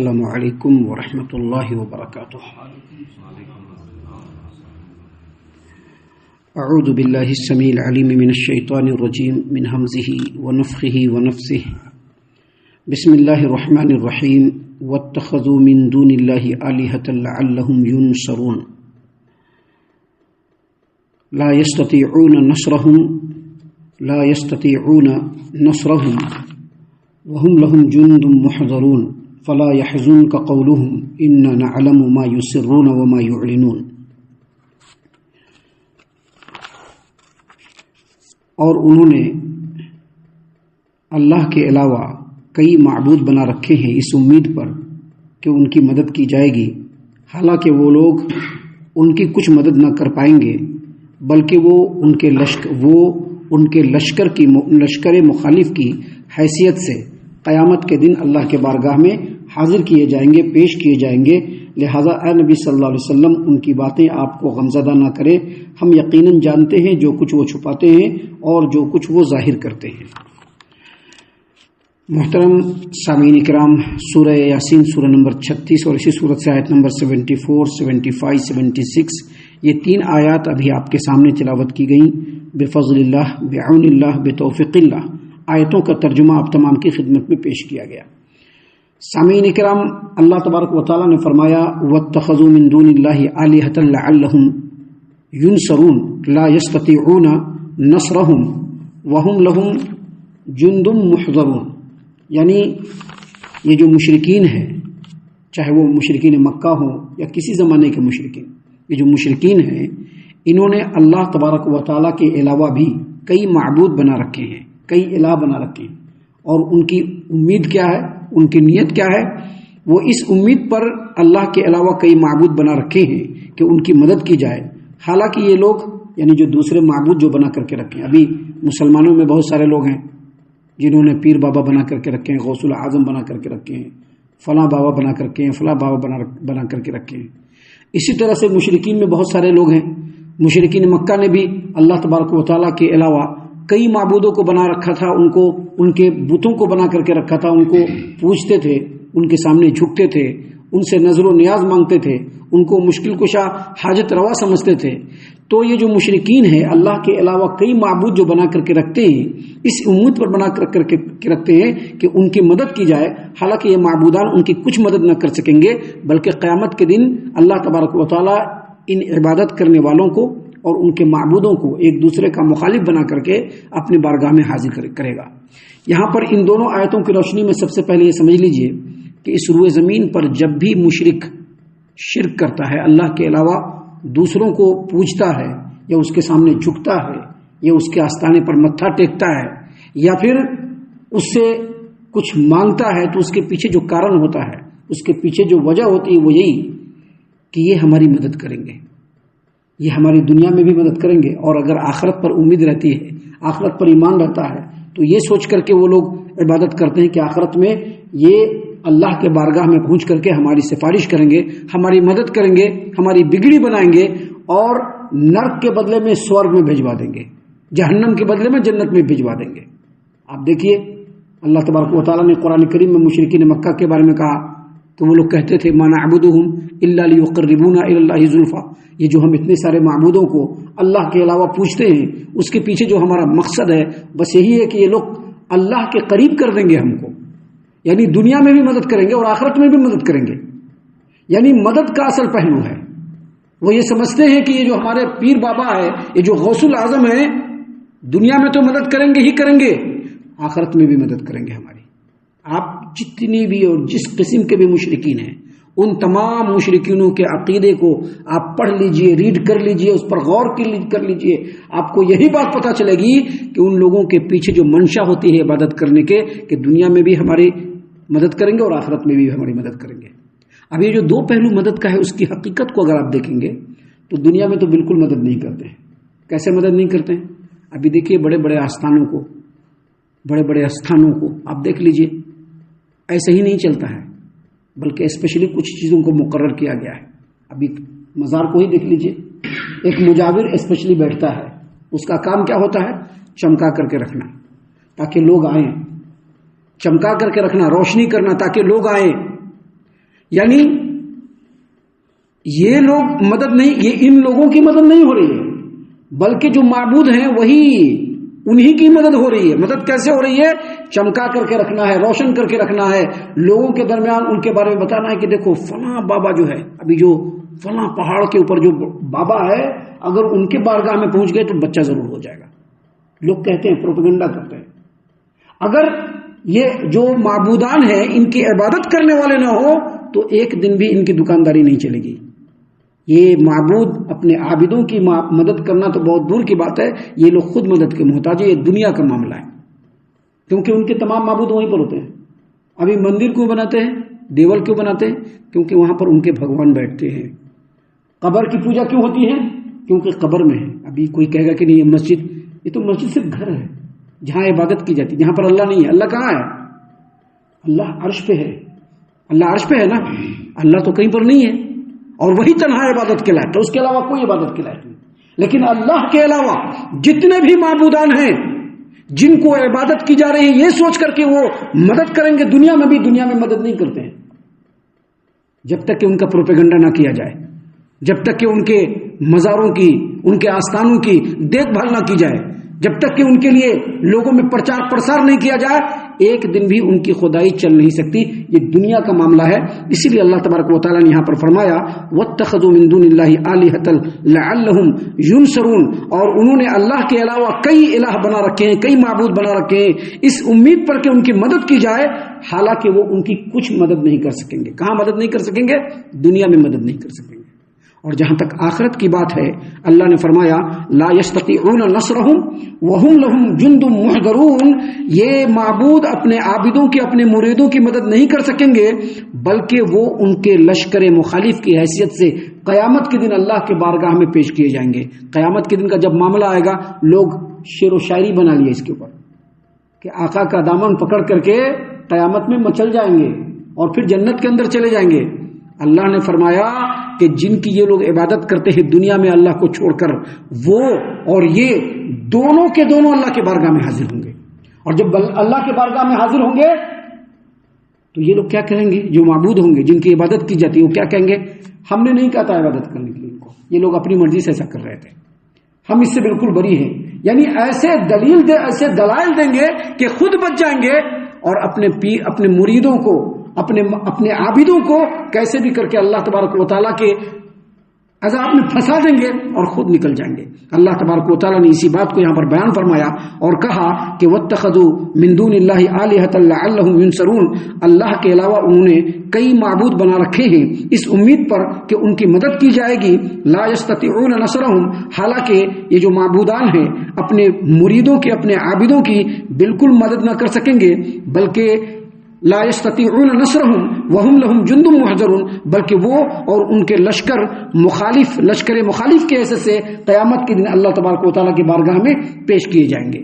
السلام علیکم ورحمۃ اللہ وبرکاتہ۔ اعوذ باللہ السمیع العلیم من الشیطان الرجیم من ہمزہ ونفخہ ونفثہ۔ بسم اللہ الرحمن الرحیم۔ واتخذوا من دون اللہ آلہۃ لعلہم ینصرون لا يستطيعون نصرهم وهم لهم جند محضرون فلا يحزنك قولهم إنا نعلم ما يسرون وما يعلنون۔ اور انہوں نے اللہ کے علاوہ کئی معبود بنا رکھے ہیں اس امید پر کہ ان کی مدد کی جائے گی، حالانکہ وہ لوگ ان کی کچھ مدد نہ کر پائیں گے، بلکہ وہ ان کے لشکر مخالف کی حیثیت سے قیامت کے دن اللہ کے بارگاہ میں حاضر کیے جائیں گے، پیش کیے جائیں گے۔ لہذا اے نبی صلی اللہ علیہ وسلم ان کی باتیں آپ کو غمزدہ نہ کرے، ہم یقیناً جانتے ہیں جو کچھ وہ چھپاتے ہیں اور جو کچھ وہ ظاہر کرتے ہیں۔ محترم سامعین کرام، سورہ یاسین سورہ نمبر 36 اور اسی سورت سے آیت نمبر 74، 75، 76 یہ تین آیات ابھی آپ کے سامنے تلاوت کی گئیں۔ بفضل اللہ، بعون اللہ، بتوفیق اللہ آیتوں کا ترجمہ آپ تمام کی خدمت میں پیش کیا گیا۔ سامعین کرام، اللہ تبارک و تعالیٰ نے فرمایا واتخذوا من دون اللہ آلہۃ لعلہم ینصرون لا یستطیعون نصرہم وہم لہم جند محضرون، یعنی یہ جو مشرکین ہیں، چاہے وہ مشرکین مکہ ہوں یا کسی زمانے کے مشرکین، یہ جو مشرکین ہیں انہوں نے اللہ تبارک و تعالیٰ کے علاوہ بھی کئی معبود بنا رکھے ہیں، کئی الہ بنا رکھے ہیں، اور ان کی امید کیا ہے، ان کی نیت کیا ہے؟ وہ اس امید پر اللہ کے علاوہ کئی معبود بنا رکھے ہیں کہ ان کی مدد کی جائے، حالانکہ یہ لوگ یعنی جو دوسرے معبود جو بنا کر کے رکھے ہیں، ابھی مسلمانوں میں بہت سارے لوگ ہیں جنہوں نے پیر بابا بنا کر کے رکھے ہیں، غوث العظم بنا کر کے رکھے ہیں، فلاں بابا بنا کر کے ہیں، فلاں بابا بنا کر کے رکھے ہیں۔ اسی طرح سے مشرکین میں بہت سارے لوگ ہیں، مشرکین مکہ نے بھی اللہ تبارک و تعالیٰ کے علاوہ کئی معبودوں کو بنا رکھا تھا، ان کے بتوں کو بنا کر کے رکھا تھا، ان کو پوجتے تھے، ان کے سامنے جھکتے تھے، ان سے نظر و نیاز مانگتے تھے، ان کو مشکل کشا حاجت روا سمجھتے تھے۔ تو یہ جو مشرکین ہیں اللہ کے علاوہ کئی معبود جو بنا کر کے رکھتے ہیں، اس امید پر بنا کر کے رکھتے ہیں کہ ان کی مدد کی جائے، حالانکہ یہ معبودان ان کی کچھ مدد نہ کر سکیں گے، بلکہ قیامت کے دن اللہ تبارک و تعالیٰ ان عبادت کرنے والوں کو اور ان کے معبودوں کو ایک دوسرے کا مخالف بنا کر کے اپنی بارگاہ میں حاضر کرے گا۔ یہاں پر ان دونوں آیتوں کی روشنی میں سب سے پہلے یہ سمجھ لیجئے کہ اس روئے زمین پر جب بھی مشرک شرک کرتا ہے، اللہ کے علاوہ دوسروں کو پوجتا ہے یا اس کے سامنے جھکتا ہے یا اس کے آستانے پر متھا ٹیکتا ہے یا پھر اس سے کچھ مانگتا ہے، تو اس کے پیچھے جو کارن ہوتا ہے، اس کے پیچھے جو وجہ ہوتی ہے وہ یہی کہ یہ ہماری مدد کریں گے، یہ ہماری دنیا میں بھی مدد کریں گے، اور اگر آخرت پر امید رہتی ہے، آخرت پر ایمان رہتا ہے، تو یہ سوچ کر کے وہ لوگ عبادت کرتے ہیں کہ آخرت میں یہ اللہ کے بارگاہ میں پہنچ کر کے ہماری سفارش کریں گے، ہماری مدد کریں گے، ہماری بگڑی بنائیں گے، اور نرک کے بدلے میں سورگ میں بھجوا دیں گے، جہنم کے بدلے میں جنت میں بھجوا دیں گے۔ آپ دیکھیے اللہ تبارک و تعالیٰ نے قرآن کریم میں مشرکین مکہ کے بارے میں کہا تو وہ لوگ کہتے تھے ما نعبدہم الا لیقربونا الی اللہ زلفی، یہ جو ہم اتنے سارے معبودوں کو اللہ کے علاوہ پوچھتے ہیں، اس کے پیچھے جو ہمارا مقصد ہے بس یہی ہے کہ یہ لوگ اللہ کے قریب کر دیں گے ہم کو، یعنی دنیا میں بھی مدد کریں گے اور آخرت میں بھی مدد کریں گے۔ یعنی مدد کا اصل پہلو ہے، وہ یہ سمجھتے ہیں کہ یہ جو ہمارے پیر بابا ہے، یہ جو غوث العظم ہے، دنیا میں تو مدد کریں گے ہی کریں گے، آخرت میں بھی مدد کریں گے ہماری۔ آپ جتنی بھی اور جس قسم کے بھی مشرکین ہیں، ان تمام مشرکینوں کے عقیدے کو آپ پڑھ لیجئے، ریڈ کر لیجئے، اس پر غور کر لیجئے، آپ کو یہی بات پتہ چلے گی کہ ان لوگوں کے پیچھے جو منشا ہوتی ہے عبادت کرنے کے، کہ دنیا میں بھی ہماری مدد کریں گے اور آخرت میں بھی ہماری مدد کریں گے۔ اب یہ جو دو پہلو مدد کا ہے، اس کی حقیقت کو اگر آپ دیکھیں گے تو دنیا میں تو بالکل مدد نہیں کرتے ہیں۔ کیسے مدد نہیں کرتے ہیں؟ ابھی دیکھیے بڑے بڑے آستانوں کو، بڑے بڑے استھانوں کو آپ دیکھ لیجئے، ایسے ہی نہیں چلتا ہے، بلکہ اسپیشلی کچھ چیزوں کو مقرر کیا گیا ہے۔ ابھی مزار کو ہی دیکھ لیجئے، ایک مجاور اسپیشلی بیٹھتا ہے، اس کا کام کیا ہوتا ہے؟ چمکا کر کے رکھنا تاکہ لوگ آئیں، چمکا کر کے رکھنا، روشنی کرنا تاکہ لوگ آئیں۔ یعنی یہ لوگ مدد نہیں، یہ ان لوگوں کی مدد نہیں ہو رہی ہے، بلکہ جو معبود ہیں وہی انہی کی مدد ہو رہی ہے۔ مدد کیسے ہو رہی ہے؟ چمکا کر کے رکھنا ہے، روشن کر کے رکھنا ہے، لوگوں کے درمیان ان کے بارے میں بتانا ہے کہ دیکھو فلاں بابا جو ہے، ابھی جو فلاں پہاڑ کے اوپر جو بابا ہے، اگر ان کے بارگاہ میں پہنچ گئے تو بچہ ضرور ہو جائے گا۔ لوگ کہتے ہیں، پروپیگنڈا کرتے ہیں۔ اگر یہ جو معبودان ہیں ان کی عبادت کرنے والے نہ ہو تو ایک دن بھی ان کی دکانداری نہیں چلے گی۔ یہ معبود اپنے عابدوں کی مدد کرنا تو بہت دور کی بات ہے، یہ لوگ خود مدد کے محتاج ہیں۔ یہ دنیا کا معاملہ ہے، کیونکہ ان کے تمام معبود وہیں پر ہوتے ہیں۔ ابھی مندر کیوں بناتے ہیں، دیول کیوں بناتے ہیں؟ کیونکہ وہاں پر ان کے بھگوان بیٹھتے ہیں۔ قبر کی پوجا کیوں ہوتی ہے؟ کیونکہ قبر میں ہے۔ ابھی کوئی کہے گا کہ نہیں یہ مسجد، یہ تو مسجد صرف گھر ہے جہاں عبادت کی جاتی ہے، جہاں پر اللہ نہیں ہے۔ اللہ کہاں ہے؟ اللہ عرش پہ ہے۔ اللہ عرش پہ ہے نا، اللہ تو کہیں پر نہیں ہے، اور وہی تنہا عبادت کے لائق ہے، اس کے علاوہ کوئی عبادت کے لائق نہیں۔ لیکن اللہ کے علاوہ جتنے بھی معبودان ہیں جن کو عبادت کی جا رہی ہے، یہ سوچ کر کے وہ مدد کریں گے دنیا میں بھی، دنیا میں مدد نہیں کرتے ہیں جب تک کہ ان کا پروپیگنڈا نہ کیا جائے، جب تک کہ ان کے مزاروں کی، ان کے آستانوں کی دیکھ بھال نہ کی جائے، جب تک کہ ان کے لیے لوگوں میں پرچار پرسار نہیں کیا جائے، ایک دن بھی ان کی خدائی چل نہیں سکتی۔ یہ دنیا کا معاملہ ہے۔ اسی لیے اللہ تبارک و تعالیٰ نے یہاں پر فرمایا وَاتَّخَذُوا مِن دُونِ اللَّهِ آلِهَةً لَعَلَّهُمْ يُنصَرُونَ، اور انہوں نے اللہ کے علاوہ کئی الہ بنا رکھے ہیں، کئی معبود بنا رکھے ہیں اس امید پر کہ ان کی مدد کی جائے، حالانکہ وہ ان کی کچھ مدد نہیں کر سکیں گے۔ کہاں مدد نہیں کر سکیں گے؟ دنیا میں مدد نہیں کر سکیں گے۔ اور جہاں تک آخرت کی بات ہے، اللہ نے فرمایا لا یستطیعون نصرہم وہم لہم جند محضرون، یہ معبود اپنے عابدوں کی، اپنے مریدوں کی مدد نہیں کر سکیں گے، بلکہ وہ ان کے لشکر مخالف کی حیثیت سے قیامت کے دن اللہ کے بارگاہ میں پیش کیے جائیں گے۔ قیامت کے دن کا جب معاملہ آئے گا، لوگ شعر و شاعری بنا لیے اس کے اوپر کہ آقا کا دامن پکڑ کر کے قیامت میں مچل جائیں گے اور پھر جنت کے اندر چلے جائیں گے۔ اللہ نے فرمایا کہ جن کی یہ لوگ عبادت کرتے ہیں دنیا میں اللہ کو چھوڑ کر، وہ اور یہ دونوں کے دونوں اللہ کے بارگاہ میں حاضر ہوں گے، اور جب اللہ کے بارگاہ میں حاضر ہوں گے تو یہ لوگ کیا کہیں گے؟ جو معبود ہوں گے، جن کی عبادت کی جاتی ہے، وہ کیا کہیں گے؟ ہم نے نہیں کہا تھا عبادت کرنے کے لیے ان کو، یہ لوگ اپنی مرضی سے ایسا کر رہے تھے، ہم اس سے بالکل بری ہیں۔ یعنی ایسے ایسے دلائل دیں گے کہ خود بچ جائیں گے، اور اپنے مریدوں کو، اپنے عابدوں کو کیسے بھی کر کے اللہ تبارک و تعالیٰ کے عذاب میں پھنسا دیں گے اور خود نکل جائیں گے۔ اللہ تبارک و تعالیٰ نے اسی بات کو یہاں پر بیان فرمایا اور کہا کہ وَاتَّخَذُوا مِن دُونِ اللَّهِ آلِهَةً لَعَلَّهُمْ يُنصَرُونَ، اللہ کے علاوہ انہوں نے کئی معبود بنا رکھے ہیں اس امید پر کہ ان کی مدد کی جائے گی۔ لا يستطيعون نصرهم، حالانکہ یہ جو معبودان ہیں اپنے مریدوں کی، اپنے عابدوں کی بالکل مدد نہ کر سکیں گے، بلکہ لا يستطيعون نصرهم وهم لهم جند محضرون، بلکہ وہ اور ان کے لشکر مخالف کے حیثیت سے قیامت کے دن اللہ تبارک و تعالیٰ کی بارگاہ میں پیش کیے جائیں گے۔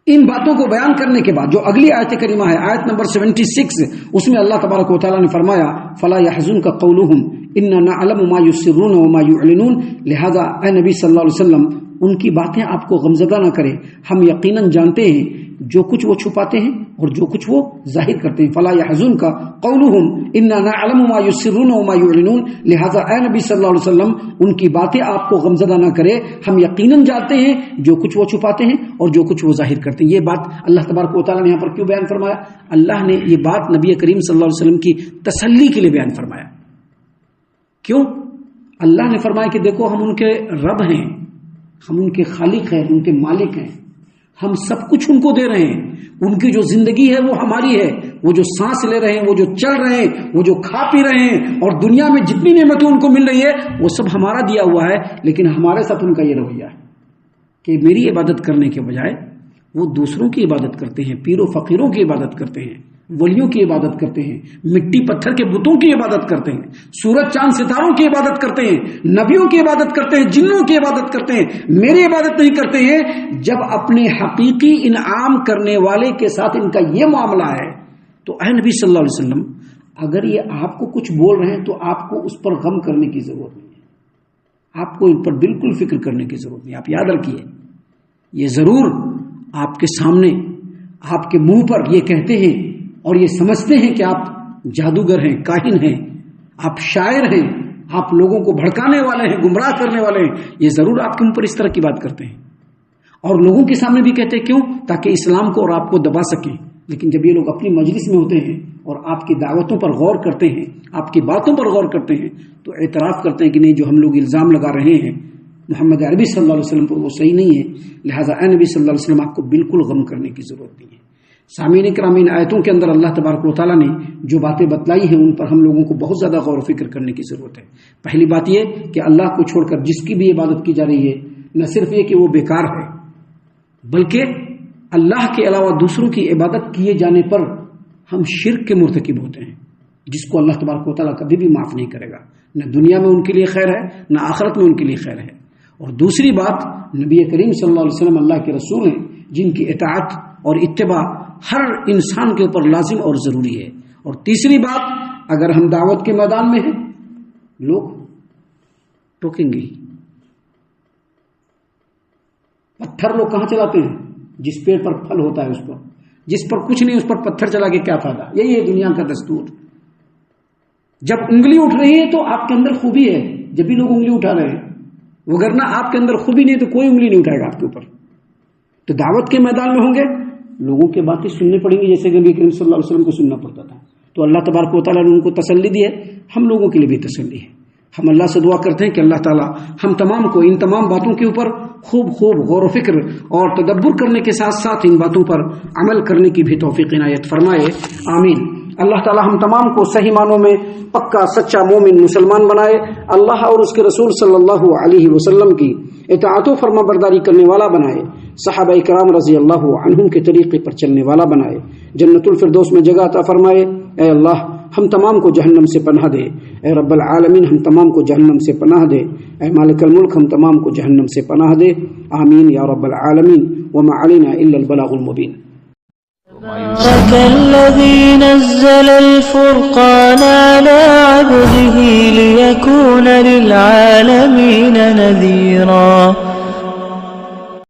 ان باتوں کو بیان کرنے کے بعد جو اگلی آیت کریمہ ہے، آیت نمبر 76، اس میں اللہ تبارک و تعالیٰ نے فرمایا فلا يحزنك قولهم اننا نعلم ما يسرون وما يعلنون، لہذا اے نبی صلی اللہ علیہ وسلم ان کی باتیں آپ کو غمزدہ نہ کرے، ہم یقیناً جانتے ہیں جو کچھ وہ چھپاتے ہیں اور جو کچھ وہ ظاہر کرتے ہیں۔ فلا يحزنك قولهم اننا نعلم ما يسرون وما يعلنون، لہذا اے نبی صلی اللہ علیہ وسلم ان کی باتیں آپ کو غمزدہ نہ کرے، ہم یقیناً جانتے ہیں جو کچھ وہ چھپاتے ہیں اور جو کچھ وہ ظاہر کرتے ہیں۔ یہ بات اللہ تبارک و تعالیٰ نے یہاں پر کیوں بیان فرمایا؟ اللہ نے یہ بات نبی کریم صلی اللہ علیہ وسلم کی تسلی کے لیے بیان فرمایا۔ کیوں؟ اللہ نے فرمایا کہ دیکھو ہم ان کے رب ہیں، ہم ان کے خالق ہیں، ان کے مالک ہیں، ہم سب کچھ ان کو دے رہے ہیں، ان کی جو زندگی ہے وہ ہماری ہے، وہ جو سانس لے رہے ہیں، وہ جو چل رہے ہیں، وہ جو کھا پی رہے ہیں، اور دنیا میں جتنی نعمتیں ان کو مل رہی ہے وہ سب ہمارا دیا ہوا ہے، لیکن ہمارے ساتھ ان کا یہ رویہ ہے کہ میری عبادت کرنے کے بجائے وہ دوسروں کی عبادت کرتے ہیں، پیر و فقیروں کی عبادت کرتے ہیں، ولیوں کی عبادت کرتے ہیں، مٹی پتھر کے بتوں کی عبادت کرتے ہیں، سورج چاند ستاروں کی عبادت کرتے ہیں، نبیوں کی عبادت کرتے ہیں، جنوں کی عبادت کرتے ہیں، میری عبادت نہیں کرتے ہیں۔ جب اپنے حقیقی انعام کرنے والے کے ساتھ ان کا یہ معاملہ ہے تو اے نبی صلی اللہ علیہ وسلم اگر یہ آپ کو کچھ بول رہے ہیں تو آپ کو اس پر غم کرنے کی ضرورت نہیں ہے، آپ کو ان پر بالکل فکر کرنے کی ضرورت نہیں۔ آپ یاد رکھیے، یہ ضرور آپ کے سامنے، آپ کے منہ پر یہ کہتے ہیں اور یہ سمجھتے ہیں کہ آپ جادوگر ہیں، کاہن ہیں، آپ شاعر ہیں، آپ لوگوں کو بھڑکانے والے ہیں، گمراہ کرنے والے ہیں، یہ ضرور آپ کے اوپر اس طرح کی بات کرتے ہیں اور لوگوں کے سامنے بھی کہتے ہیں. کیوں؟ تاکہ اسلام کو اور آپ کو دبا سکیں. لیکن جب یہ لوگ اپنی مجلس میں ہوتے ہیں اور آپ کی دعوتوں پر غور کرتے ہیں، آپ کی باتوں پر غور کرتے ہیں، تو اعتراف کرتے ہیں کہ نہیں، جو ہم لوگ الزام لگا رہے ہیں محمد عربی صلی اللہ علیہ وسلم پر وہ صحیح نہیں ہے. لہٰذا اے نبی صلی اللہ علیہ وسلم آپ کو بالکل غم کرنے کی ضرورت نہیں ہے. سامعین کرام، ان آیتوں کے اندر اللہ تبارک و تعالیٰ نے جو باتیں بتلائی ہیں ان پر ہم لوگوں کو بہت زیادہ غور و فکر کرنے کی ضرورت ہے. پہلی بات یہ کہ اللہ کو چھوڑ کر جس کی بھی عبادت کی جا رہی ہے، نہ صرف یہ کہ وہ بیکار ہے، بلکہ اللہ کے علاوہ دوسروں کی عبادت کیے جانے پر ہم شرک کے مرتکب ہوتے ہیں، جس کو اللہ تبارک و تعالیٰ کبھی بھی معاف نہیں کرے گا. نہ دنیا میں ان کے لیے خیر ہے، نہ آخرت میں ان کے لیے خیر ہے. اور دوسری بات، نبی کریم صلی اللہ علیہ وسلم اللہ کے رسول ہیں جن کی اطاعت اور اتباع ہر انسان کے اوپر لازم اور ضروری ہے. اور تیسری بات، اگر ہم دعوت کے میدان میں ہیں، لوگ ٹوکیں گے. پتھر لوگ کہاں چلاتے ہیں؟ جس پیڑ پر پھل ہوتا ہے اس پر. جس پر کچھ نہیں اس پر پتھر چلا کے کیا فائدہ؟ یہی ہے دنیا کا دستور. جب انگلی اٹھ رہی ہے تو آپ کے اندر خوبی ہے، جب بھی لوگ انگلی اٹھا رہے ہیں، وگرنہ آپ کے اندر خوبی نہیں تو کوئی انگلی نہیں اٹھائے گا آپ کے اوپر. تو دعوت کے میدان میں ہوں گے، لوگوں کی باتیں سننی پڑیں گی جیسے کہ نبی کریم صلی اللہ علیہ وسلم کو سننا پڑتا تھا. تو اللہ تبارک و تعالیٰ نے ان کو تسلی دی ہے، ہم لوگوں کے لیے بھی تسلی ہے. ہم اللہ سے دعا کرتے ہیں کہ اللہ تعالیٰ ہم تمام کو ان تمام باتوں کے اوپر خوب غور و فکر اور تدبر کرنے کے ساتھ ساتھ ان باتوں پر عمل کرنے کی بھی توفیق عنایت فرمائے. آمین. اللہ تعالیٰ ہم تمام کو صحیح معنوں میں پکا سچا مومن مسلمان بنائے، اللہ اور اس کے رسول صلی اللہ علیہ وسلم کی اطاعت و فرما برداری کرنے والا بنائے، صحابہ کرام رضی اللہ عنہم کے طریقے پر چلنے والا بنائے، جنت الفردوس میں جگہ عطا فرمائے. اے اللہ ہم تمام کو جہنم سے پناہ دے. اے رب العالمین ہم تمام کو جہنم سے پناہ دے. اے مالک الملک ہم تمام کو جہنم سے پناہ دے. آمین یا رب العالمین. وما علینا الا البلاغ المبین. تبارك الذي نزل الفرقان على عبده ليكون للعالمين نذيرا.